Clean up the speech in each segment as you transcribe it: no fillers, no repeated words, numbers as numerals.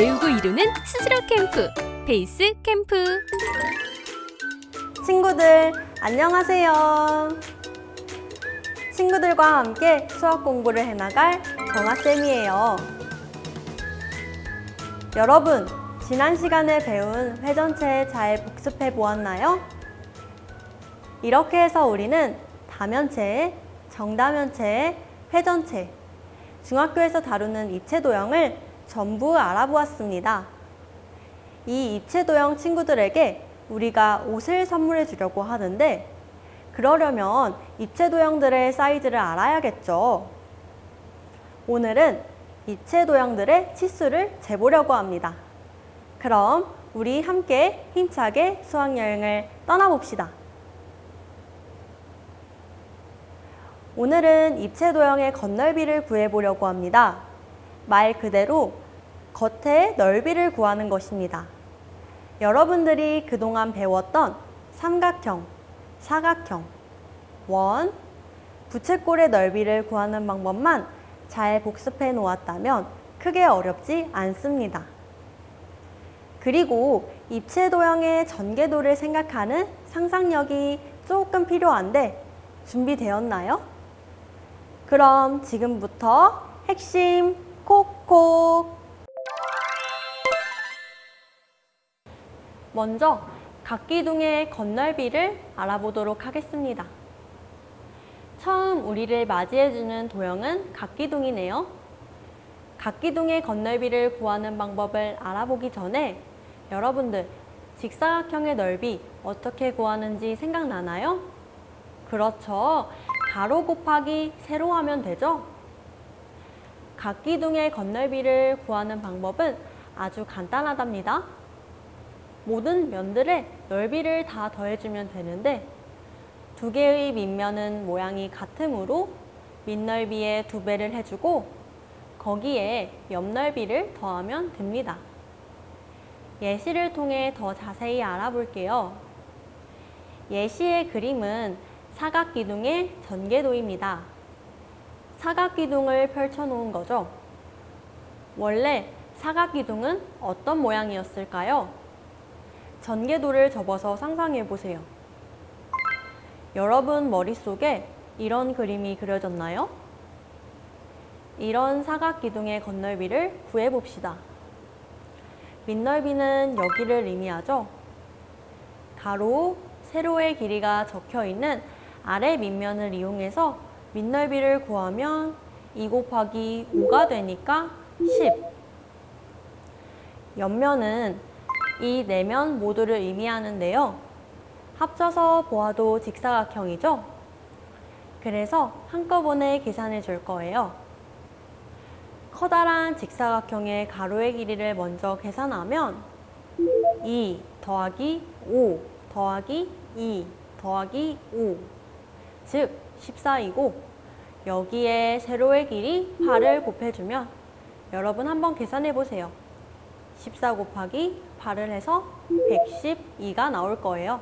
배우고 이루는 스스로 캠프, 베이스 캠프. 친구들, 안녕하세요. 친구들과 함께 수학 공부를 해나갈 정아쌤이에요. 여러분, 지난 시간에 배운 회전체 잘 복습해 보았나요? 이렇게 해서 우리는 다면체, 정다면체, 회전체, 중학교에서 다루는 입체 도형을 전부 알아보았습니다. 이 입체 도형 친구들에게 우리가 옷을 선물해 주려고 하는데, 그러려면 입체 도형들의 사이즈를 알아야겠죠. 오늘은 입체 도형들의 치수를 재보려고 합니다. 그럼 우리 함께 힘차게 수학여행을 떠나봅시다. 오늘은 입체 도형의 겉넓이를 구해보려고 합니다. 말 그대로 겉의 넓이를 구하는 것입니다. 여러분들이 그동안 배웠던 삼각형, 사각형, 원, 부채꼴의 넓이를 구하는 방법만 잘 복습해 놓았다면 크게 어렵지 않습니다. 그리고 입체 도형의 전개도를 생각하는 상상력이 조금 필요한데 준비되었나요? 그럼 지금부터 핵심 콕콕! 먼저 각기둥의 겉넓이를 알아보도록 하겠습니다. 처음 우리를 맞이해주는 도형은 각기둥이네요. 각기둥의 겉넓이를 구하는 방법을 알아보기 전에 여러분들 직사각형의 넓이 어떻게 구하는지 생각나나요? 그렇죠. 가로 곱하기 세로 하면 되죠? 각기둥의 겉넓이를 구하는 방법은 아주 간단하답니다. 모든 면들의 넓이를 다 더해주면 되는데 두 개의 밑면은 모양이 같으므로 밑넓이의 2배를 해주고 거기에 옆넓이를 더하면 됩니다. 예시를 통해 더 자세히 알아볼게요. 예시의 그림은 사각기둥의 전개도입니다. 사각기둥을 펼쳐놓은 거죠. 원래 사각기둥은 어떤 모양이었을까요? 전개도를 접어서 상상해 보세요. 여러분 머릿속에 이런 그림이 그려졌나요? 이런 사각기둥의 겉넓이를 구해봅시다. 밑넓이는 여기를 의미하죠. 가로, 세로의 길이가 적혀있는 아래 밑면을 이용해서 밑넓이를 구하면 2 곱하기 5가 되니까 10. 옆면은 이 4면 모두를 의미하는데요. 합쳐서 보아도 직사각형이죠? 그래서 한꺼번에 계산해 줄 거예요. 커다란 직사각형의 가로의 길이를 먼저 계산하면 2 더하기 5 더하기 2 더하기 5, 즉 14이고 여기에 세로의 길이 8을 곱해주면 여러분 한번 계산해 보세요. 14 곱하기 8을 해서 112가 나올 거예요.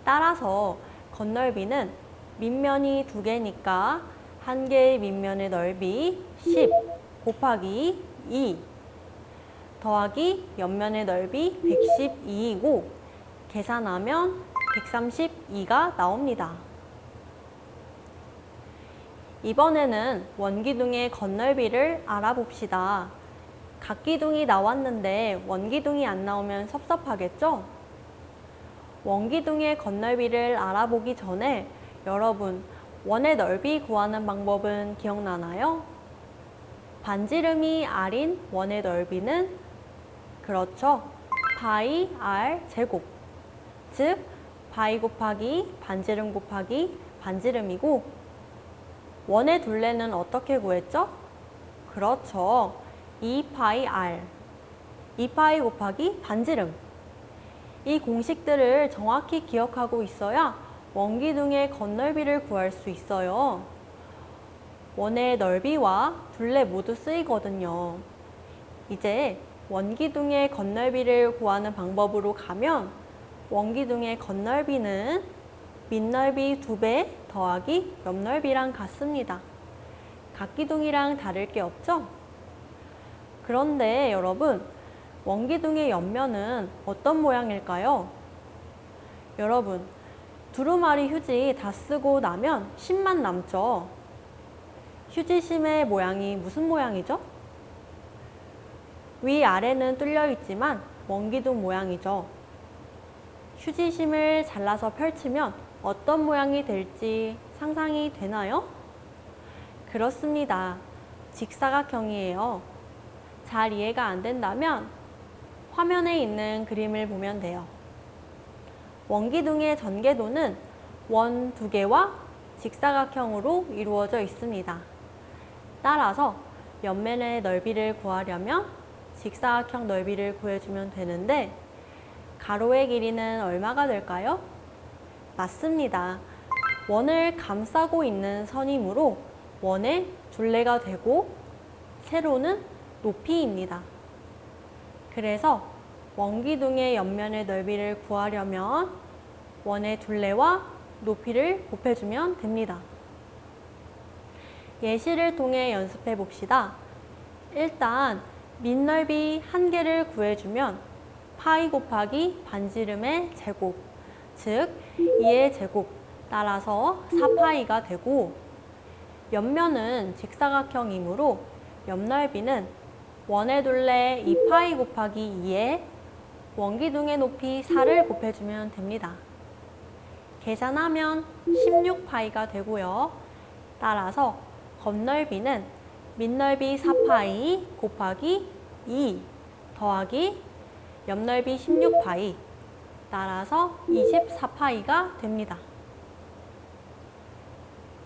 따라서 겉넓이는 밑면이 2개니까 한 개의 밑면의 넓이 10 곱하기 2 더하기 옆면의 넓이 112이고 계산하면 132가 나옵니다. 이번에는 원기둥의 겉넓이를 알아봅시다. 각기둥이 나왔는데 원기둥이 안 나오면 섭섭하겠죠? 원기둥의 겉넓이를 알아보기 전에 여러분 원의 넓이 구하는 방법은 기억나나요? 반지름이 r인 원의 넓이는 그렇죠. 파이 r 제곱, 즉 파이 곱하기 반지름 곱하기 반지름이고 원의 둘레는 어떻게 구했죠? 그렇죠. 2파이 r, 2파이 곱하기 반지름. 이 공식들을 정확히 기억하고 있어야 원기둥의 겉넓이를 구할 수 있어요. 원의 넓이와 둘레 모두 쓰이거든요. 이제 원기둥의 겉넓이를 구하는 방법으로 가면 원기둥의 겉넓이는 밑넓이 2배 더하기 옆넓이랑 같습니다. 각기둥이랑 다를 게 없죠? 그런데 여러분, 원기둥의 옆면은 어떤 모양일까요? 여러분, 두루마리 휴지 다 쓰고 나면 심만 남죠? 휴지심의 모양이 무슨 모양이죠? 위아래는 뚫려 있지만 원기둥 모양이죠. 휴지심을 잘라서 펼치면 어떤 모양이 될지 상상이 되나요? 그렇습니다. 직사각형이에요. 잘 이해가 안 된다면 화면에 있는 그림을 보면 돼요. 원기둥의 전개도는 원 2개와 직사각형으로 이루어져 있습니다. 따라서 옆면의 넓이를 구하려면 직사각형 넓이를 구해주면 되는데 가로의 길이는 얼마가 될까요? 맞습니다. 원을 감싸고 있는 선이므로 원의 둘레가 되고 세로는 높이입니다. 그래서 원기둥의 옆면의 넓이를 구하려면 원의 둘레와 높이를 곱해주면 됩니다. 예시를 통해 연습해 봅시다. 일단 밑넓이 1개를 구해주면 파이 곱하기 반지름의 제곱, 즉 2의 제곱 따라서 4파이가 되고, 옆면은 직사각형이므로 옆넓이는 원의 둘레 2파이 곱하기 2에 원기둥의 높이 4를 곱해주면 됩니다. 계산하면 16파이가 되고요. 따라서 겉넓이는 밑넓이 4파이 곱하기 2 더하기 옆넓이 16파이 따라서 24파이가 됩니다.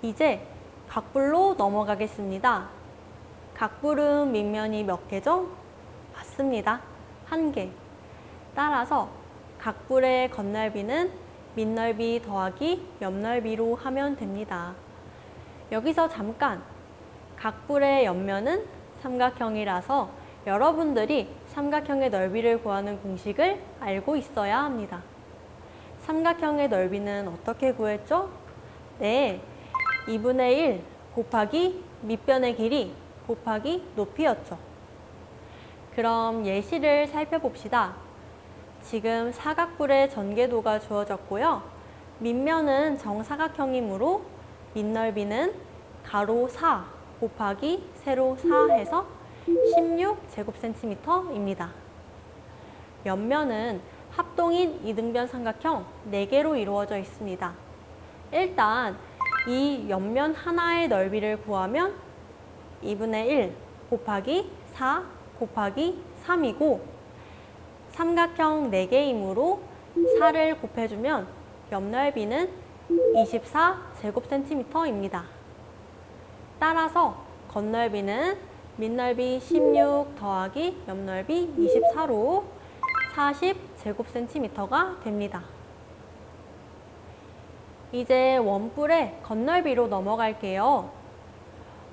이제 각불로 넘어가겠습니다. 각불은 밑면이 몇 개죠? 맞습니다. 1개. 따라서 각불의 겉넓이는 밑넓이 더하기 옆넓이로 하면 됩니다. 여기서 잠깐, 각불의 옆면은 삼각형이라서 여러분들이 삼각형의 넓이를 구하는 공식을 알고 있어야 합니다. 삼각형의 넓이는 어떻게 구했죠? 네, 2분의 1 곱하기 밑변의 길이 곱하기 높이였죠. 그럼 예시를 살펴봅시다. 지금 사각불의 전개도가 주어졌고요. 밑면은 정사각형이므로 밑넓이는 가로 4 곱하기 세로 4 해서 16제곱센티미터입니다. 옆면은 합동인 이등변 삼각형 4개로 이루어져 있습니다. 일단 이 옆면 하나의 넓이를 구하면 2분의 1 곱하기 4 곱하기 3이고, 삼각형 4개이므로 4를 곱해주면 옆넓이는 24제곱센티미터입니다. 따라서 겉넓이는 밑넓이 16 더하기 옆넓이 24로 40제곱센티미터가 됩니다. 이제 원뿔의 겉넓이로 넘어갈게요.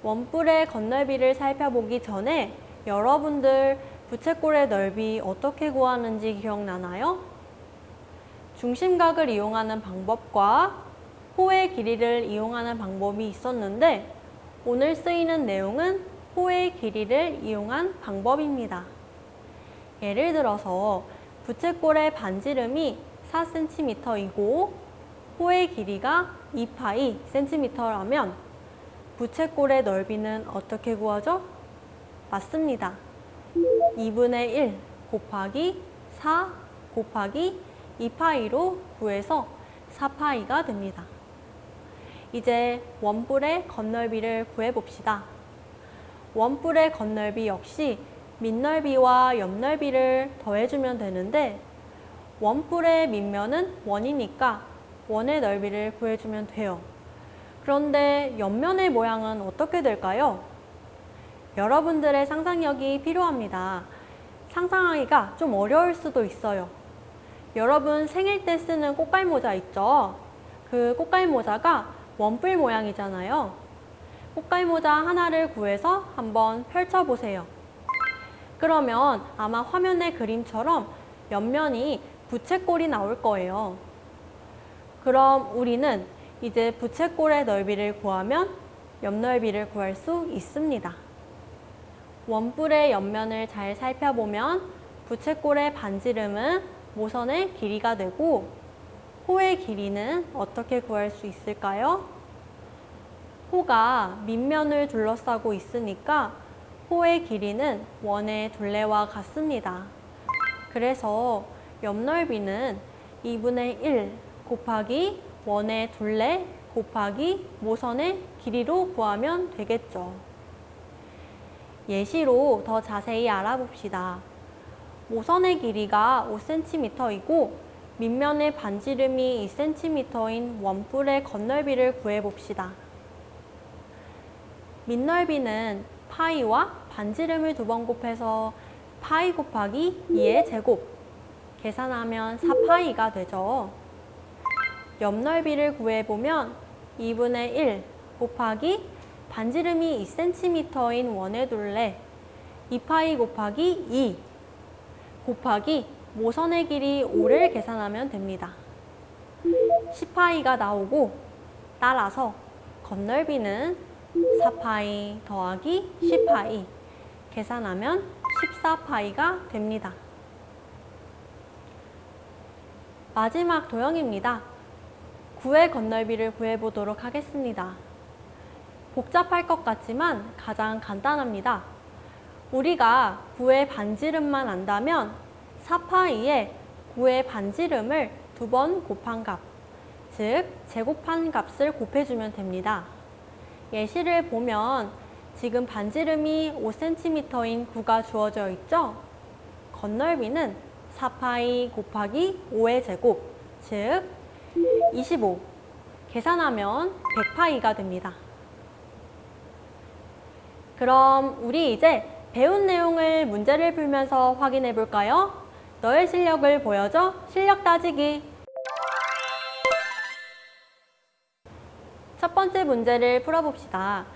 원뿔의 겉넓이를 살펴보기 전에 여러분들 부채꼴의 넓이 어떻게 구하는지 기억나나요? 중심각을 이용하는 방법과 호의 길이를 이용하는 방법이 있었는데 오늘 쓰이는 내용은 호의 길이를 이용한 방법입니다. 예를 들어서 부채꼴의 반지름이 4cm이고 호의 길이가 2파이 cm라면 부채꼴의 넓이는 어떻게 구하죠? 맞습니다. 2분의 1 곱하기 4 곱하기 2파이로 구해서 4파이가 됩니다. 이제 원뿔의 겉넓이를 구해봅시다. 원뿔의 겉넓이 역시 밑넓이와 옆넓이를 더해주면 되는데 원뿔의 밑면은 원이니까 원의 넓이를 구해주면 돼요. 그런데 옆면의 모양은 어떻게 될까요? 여러분들의 상상력이 필요합니다. 상상하기가 좀 어려울 수도 있어요. 여러분 생일 때 쓰는 꽃갈모자 있죠? 그 꽃갈모자가 원뿔 모양이잖아요. 꽃갈모자 하나를 구해서 한번 펼쳐보세요. 그러면 아마 화면의 그림처럼 옆면이 부채꼴이 나올 거예요. 그럼 우리는 이제 부채꼴의 넓이를 구하면 옆넓이를 구할 수 있습니다. 원뿔의 옆면을 잘 살펴보면 부채꼴의 반지름은 모선의 길이가 되고 호의 길이는 어떻게 구할 수 있을까요? 호가 밑면을 둘러싸고 있으니까 호의 길이는 원의 둘레와 같습니다. 그래서 옆넓이는 2분의 1 곱하기 원의 둘레 곱하기 모선의 길이로 구하면 되겠죠. 예시로 더 자세히 알아봅시다. 모선의 길이가 5cm이고 밑면의 반지름이 2cm인 원뿔의 겉넓이를 구해봅시다. 밑넓이는 파이와 반지름을 2번 곱해서 파이 곱하기 2의 제곱 계산하면 4파이가 되죠. 옆넓이를 구해보면 2분의 1 곱하기 반지름이 2cm인 원의 둘레 2파이 곱하기 2 곱하기 모선의 길이 5를 계산하면 됩니다. 10파이가 나오고 따라서 겉넓이는 4파이 더하기 10파이 계산하면 14파이가 됩니다. 마지막 도형입니다. 구의 겉넓이를 구해보도록 하겠습니다. 복잡할 것 같지만 가장 간단합니다. 우리가 구의 반지름만 안다면 4파이에 구의 반지름을 2번 곱한 값, 즉 제곱한 값을 곱해주면 됩니다. 예시를 보면 지금 반지름이 5cm인 구가 주어져 있죠? 겉넓이는 4파이 곱하기 5의 제곱, 즉 25. 계산하면 100파이가 됩니다. 그럼 우리 이제 배운 내용을 문제를 풀면서 확인해 볼까요? 너의 실력을 보여줘. 실력 따지기. 첫 번째 문제를 풀어봅시다.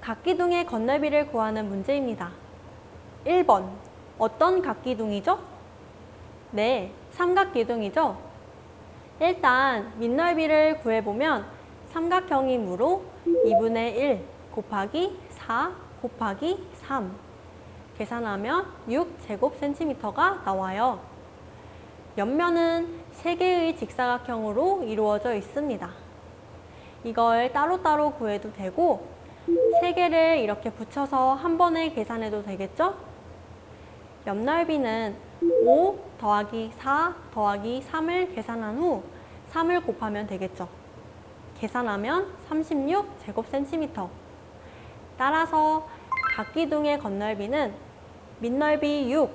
각기둥의 겉넓이를 구하는 문제입니다. 1번. 어떤 각기둥이죠? 네, 삼각기둥이죠? 일단 밑넓이를 구해보면 삼각형이므로 2분의 1 곱하기 4 곱하기 3 계산하면 6제곱센티미터가 나와요. 옆면은 3개의 직사각형으로 이루어져 있습니다. 이걸 따로따로 구해도 되고 3개를 이렇게 붙여서 한 번에 계산해도 되겠죠? 옆넓이는 5 더하기 4 더하기 3을 계산한 후 3을 곱하면 되겠죠. 계산하면 36제곱센티미터. 따라서 각기둥의 겉넓이는 밑넓이 6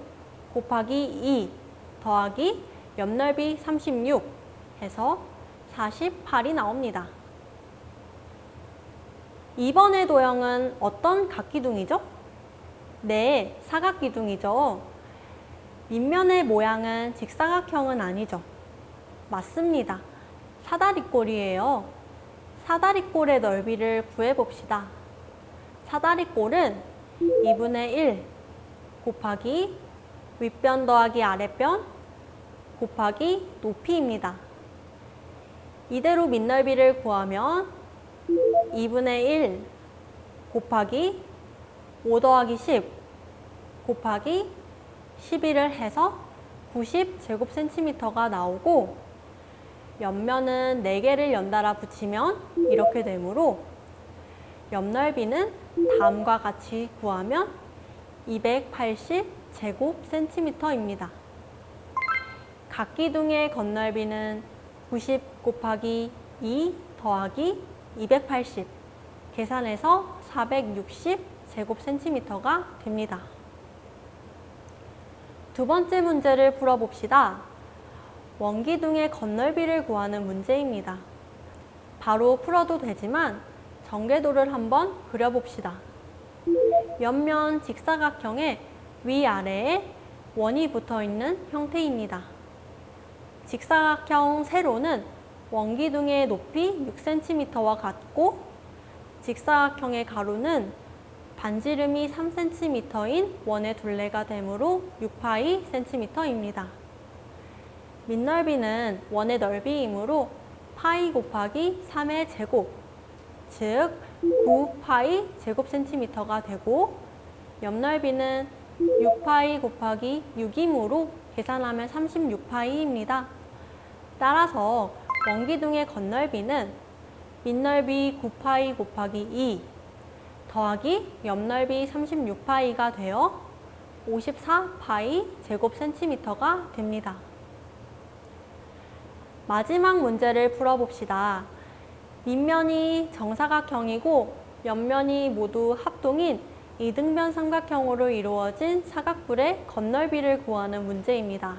곱하기 2 더하기 옆넓이 36 해서 48이 나옵니다. 2번의 도형은 어떤 각기둥이죠? 네, 사각기둥이죠. 밑면의 모양은 직사각형은 아니죠. 맞습니다. 사다리꼴이에요. 사다리꼴의 넓이를 구해봅시다. 사다리꼴은 2분의 1 곱하기 윗변 더하기 아랫변 곱하기 높이입니다. 이대로 밑넓이를 구하면 2분의 1 곱하기 5 더하기 10 곱하기 11을 해서 90제곱센티미터가 나오고 옆면은 4개를 연달아 붙이면 이렇게 되므로 옆넓이는 다음과 같이 구하면 280제곱센티미터입니다. 각기둥의 겉넓이는 90 곱하기 2 더하기 280 계산해서 460제곱센티미터가 됩니다. 두 번째 문제를 풀어봅시다. 원기둥의 겉넓이를 구하는 문제입니다. 바로 풀어도 되지만 전개도를 한번 그려봅시다. 옆면 직사각형의 위아래에 원이 붙어있는 형태입니다. 직사각형 세로는 원기둥의 높이 6cm와 같고 직사각형의 가로는 반지름이 3cm인 원의 둘레가 되므로 6파이 cm입니다. 밑넓이는 원의 넓이이므로 파이 곱하기 3의 제곱, 즉 9파이 제곱센티미터가 되고 옆넓이는 6파이 곱하기 6이므로 계산하면 36파이입니다. 따라서 원기둥의 겉넓이는 밑넓이 9파이 곱하기 2 더하기 옆넓이 36파이가 되어 54파이 제곱센티미터가 됩니다. 마지막 문제를 풀어봅시다. 밑면이 정사각형이고 옆면이 모두 합동인 이등변 삼각형으로 이루어진 사각뿔의 겉넓이를 구하는 문제입니다.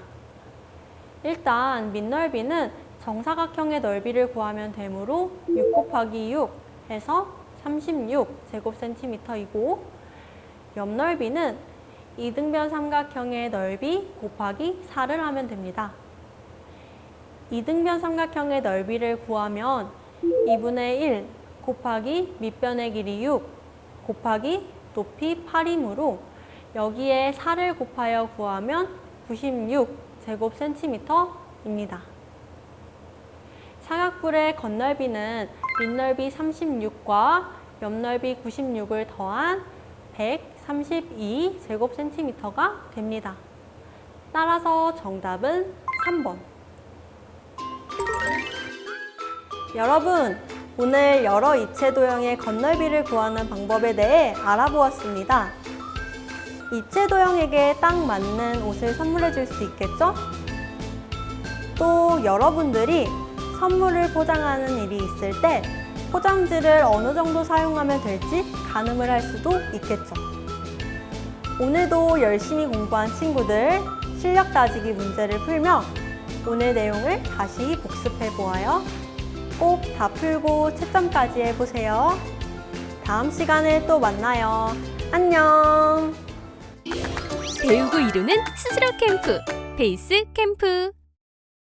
일단 밑넓이는 정사각형의 넓이를 구하면 되므로 6 곱하기 6 해서 36 제곱센티미터이고 옆넓이는 이등변 삼각형의 넓이 곱하기 4를 하면 됩니다. 이등변 삼각형의 넓이를 구하면 2분의 1 곱하기 밑변의 길이 6 곱하기 높이 8이므로 여기에 4를 곱하여 구하면 96 제곱센티미터입니다. 사각뿔의 겉넓이는 밑넓이 36과 옆넓이 96을 더한 132 제곱센티미터가 됩니다. 따라서 정답은 3번. 여러분, 오늘 여러 이체 도형의 겉넓이를 구하는 방법에 대해 알아보았습니다. 이체 도형에게 딱 맞는 옷을 선물해 줄 수 있겠죠? 또 여러분들이 선물을 포장하는 일이 있을 때 포장지를 어느 정도 사용하면 될지 가늠을 할 수도 있겠죠. 오늘도 열심히 공부한 친구들 실력 따지기 문제를 풀며 오늘 내용을 다시 복습해 보아요. 꼭 다 풀고 채점까지 해보세요. 다음 시간에 또 만나요. 안녕! 배우고 이루는 스스로 캠프, 베이스 캠프.